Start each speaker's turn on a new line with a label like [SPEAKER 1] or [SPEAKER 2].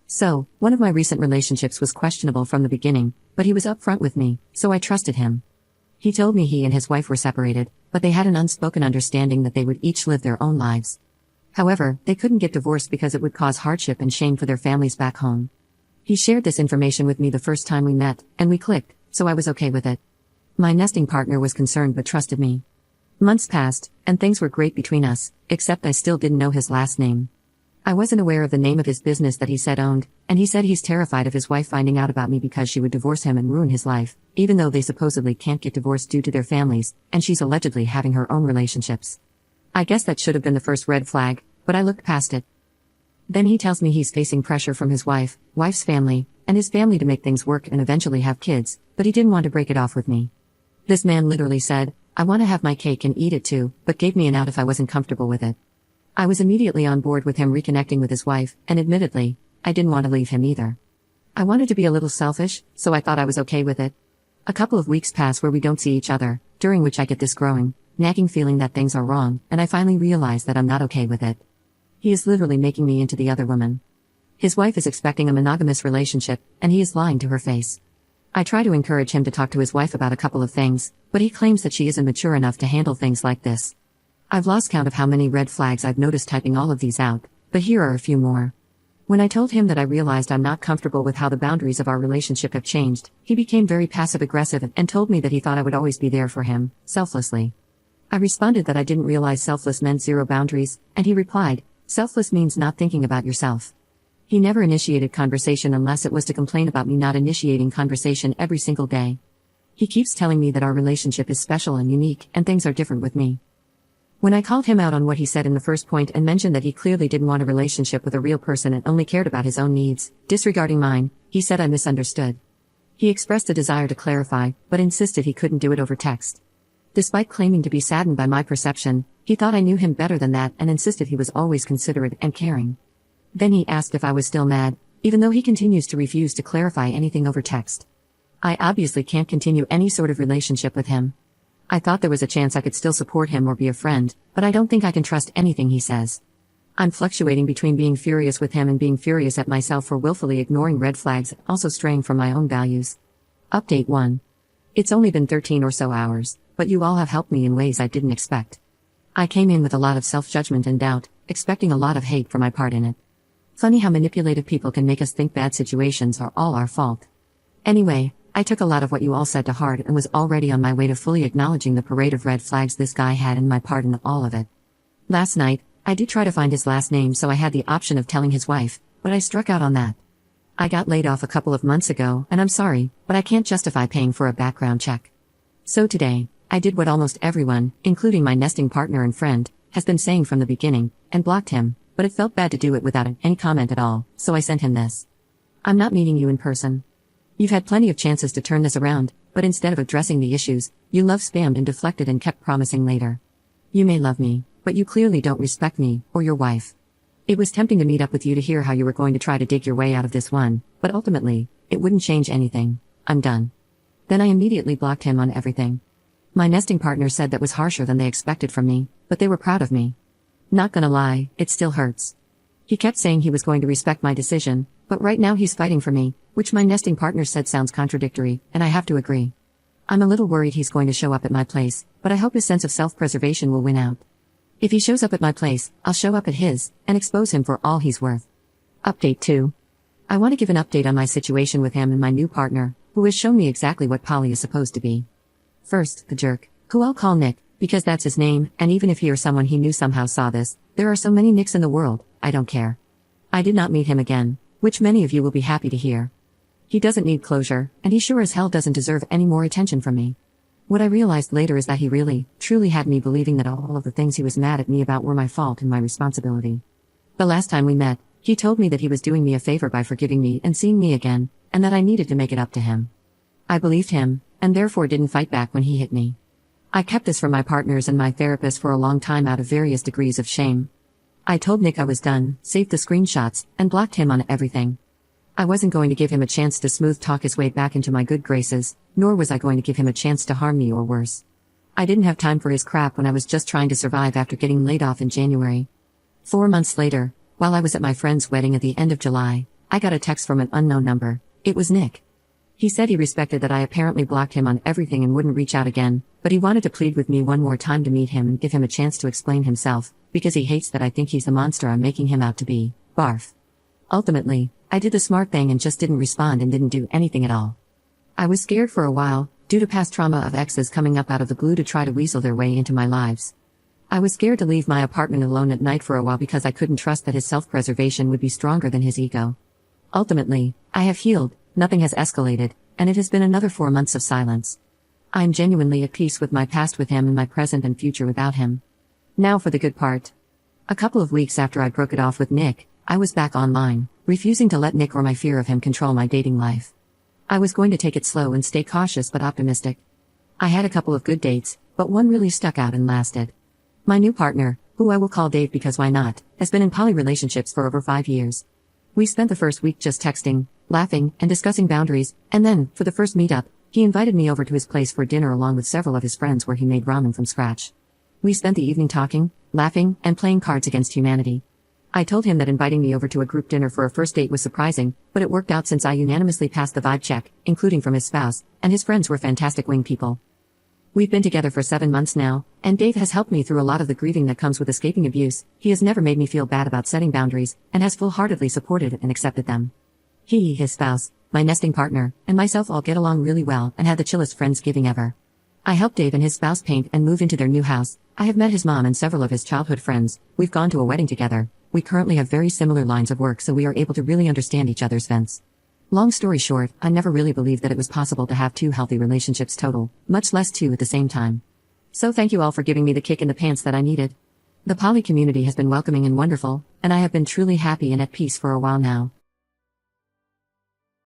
[SPEAKER 1] So, one of my recent relationships was questionable from the beginning, but he was upfront with me, so I trusted him. He told me he and his wife were separated, but they had an unspoken understanding that they would each live their own lives. However, they couldn't get divorced because it would cause hardship and shame for their families back home. He shared this information with me the first time we met, and we clicked, so I was okay with it. My nesting partner was concerned but trusted me. Months passed, and things were great between us, except I still didn't know his last name. I wasn't aware of the name of his business that he said owned, and he said he's terrified of his wife finding out about me because she would divorce him and ruin his life, even though they supposedly can't get divorced due to their families, and she's allegedly having her own relationships. I guess that should have been the first red flag, but I looked past it. Then he tells me he's facing pressure from his wife's family, and his family to make things work and eventually have kids, but he didn't want to break it off with me. This man literally said, "I want to have my cake and eat it too," but gave me an out if I wasn't comfortable with it. I was immediately on board with him reconnecting with his wife, and admittedly, I didn't want to leave him either. I wanted to be a little selfish, so I thought I was okay with it. A couple of weeks pass where we don't see each other, during which I get this growing, nagging feeling that things are wrong, and I finally realize that I'm not okay with it. He is literally making me into the other woman. His wife is expecting a monogamous relationship, and he is lying to her face. I try to encourage him to talk to his wife about a couple of things, but he claims that she isn't mature enough to handle things like this. I've lost count of how many red flags I've noticed typing all of these out, but here are a few more. When I told him that I realized I'm not comfortable with how the boundaries of our relationship have changed, he became very passive-aggressive and told me that he thought I would always be there for him, selflessly. I responded that I didn't realize selfless meant zero boundaries, and he replied, "Selfless means not thinking about yourself." He never initiated conversation unless it was to complain about me not initiating conversation every single day. He keeps telling me that our relationship is special and unique, and things are different with me. When I called him out on what he said in the first point and mentioned that he clearly didn't want a relationship with a real person and only cared about his own needs, disregarding mine, he said I misunderstood. He expressed a desire to clarify, but insisted he couldn't do it over text. Despite claiming to be saddened by my perception, he thought I knew him better than that and insisted he was always considerate and caring. Then he asked if I was still mad, even though he continues to refuse to clarify anything over text. I obviously can't continue any sort of relationship with him. I thought there was a chance I could still support him or be a friend, but I don't think I can trust anything he says. I'm fluctuating between being furious with him and being furious at myself for willfully ignoring red flags, also straying from my own values. Update 1. It's only been 13 or so hours, but you all have helped me in ways I didn't expect. I came in with a lot of self-judgment and doubt, expecting a lot of hate for my part in it. Funny how manipulative people can make us think bad situations are all our fault. Anyway, I took a lot of what you all said to heart and was already on my way to fully acknowledging the parade of red flags this guy had and my part in all of it. Last night, I did try to find his last name so I had the option of telling his wife, but I struck out on that. I got laid off a couple of months ago, and I'm sorry, but I can't justify paying for a background check. So today, I did what almost everyone, including my nesting partner and friend, has been saying from the beginning, and blocked him, but it felt bad to do it without any comment at all, so I sent him this. I'm not meeting you in person. You've had plenty of chances to turn this around, but instead of addressing the issues, you love spammed and deflected and kept promising later. You may love me, but you clearly don't respect me, or your wife. It was tempting to meet up with you to hear how you were going to try to dig your way out of this one, but ultimately, it wouldn't change anything. I'm done. Then I immediately blocked him on everything. My nesting partner said that was harsher than they expected from me, but they were proud of me. Not gonna lie, it still hurts. He kept saying he was going to respect my decision, but right now he's fighting for me, which my nesting partner said sounds contradictory, and I have to agree. I'm a little worried he's going to show up at my place, but I hope his sense of self-preservation will win out. If he shows up at my place, I'll show up at his, and expose him for all he's worth. Update 2. I want to give an update on my situation with him and my new partner, who has shown me exactly what poly is supposed to be. First, the jerk, who I'll call Nick, because that's his name, and even if he or someone he knew somehow saw this, there are so many Nicks in the world, I don't care. I did not meet him again, which many of you will be happy to hear. He doesn't need closure, and he sure as hell doesn't deserve any more attention from me. What I realized later is that he really, truly had me believing that all of the things he was mad at me about were my fault and my responsibility. The last time we met, he told me that he was doing me a favor by forgiving me and seeing me again, and that I needed to make it up to him. I believed him, and therefore didn't fight back when he hit me. I kept this from my partners and my therapist for a long time out of various degrees of shame. I told Nick I was done, saved the screenshots, and blocked him on everything. I wasn't going to give him a chance to smooth talk his way back into my good graces, nor was I going to give him a chance to harm me or worse. I didn't have time for his crap when I was just trying to survive after getting laid off in January. 4 months later, while I was at my friend's wedding at the end of July, I got a text from an unknown number. It was Nick. He said he respected that I apparently blocked him on everything and wouldn't reach out again, but he wanted to plead with me one more time to meet him and give him a chance to explain himself, because he hates that I think he's the monster I'm making him out to be. Barf. Ultimately, I did the smart thing and just didn't respond and didn't do anything at all. I was scared for a while, due to past trauma of exes coming up out of the blue to try to weasel their way into my lives. I was scared to leave my apartment alone at night for a while because I couldn't trust that his self-preservation would be stronger than his ego. Ultimately, I have healed, nothing has escalated, and it has been another 4 months of silence. I am genuinely at peace with my past with him and my present and future without him. Now for the good part. A couple of weeks after I broke it off with Nick, I was back online, refusing to let Nick or my fear of him control my dating life. I was going to take it slow and stay cautious but optimistic. I had a couple of good dates, but one really stuck out and lasted. My new partner, who I will call Dave because why not, has been in poly relationships for over 5 years. We spent the first week just texting, laughing, and discussing boundaries, and then, for the first meetup, he invited me over to his place for dinner along with several of his friends where he made ramen from scratch. We spent the evening talking, laughing, and playing Cards Against Humanity. I told him that inviting me over to a group dinner for a first date was surprising, but it worked out since I unanimously passed the vibe check, including from his spouse, and his friends were fantastic wing people. We've been together for 7 months now, and Dave has helped me through a lot of the grieving that comes with escaping abuse. He has never made me feel bad about setting boundaries, and has full-heartedly supported and accepted them. He, his spouse, my nesting partner, and myself all get along really well and had the chillest Friendsgiving ever. I helped Dave and his spouse paint and move into their new house. I have met his mom and several of his childhood friends. We've gone to a wedding together. We currently have very similar lines of work, so we are able to really understand each other's vents. Long story short, I never really believed that it was possible to have 2 healthy relationships total, much less 2 at the same time. So thank you all for giving me the kick in the pants that I needed. The poly community has been welcoming and wonderful, and I have been truly happy and at peace for a while now.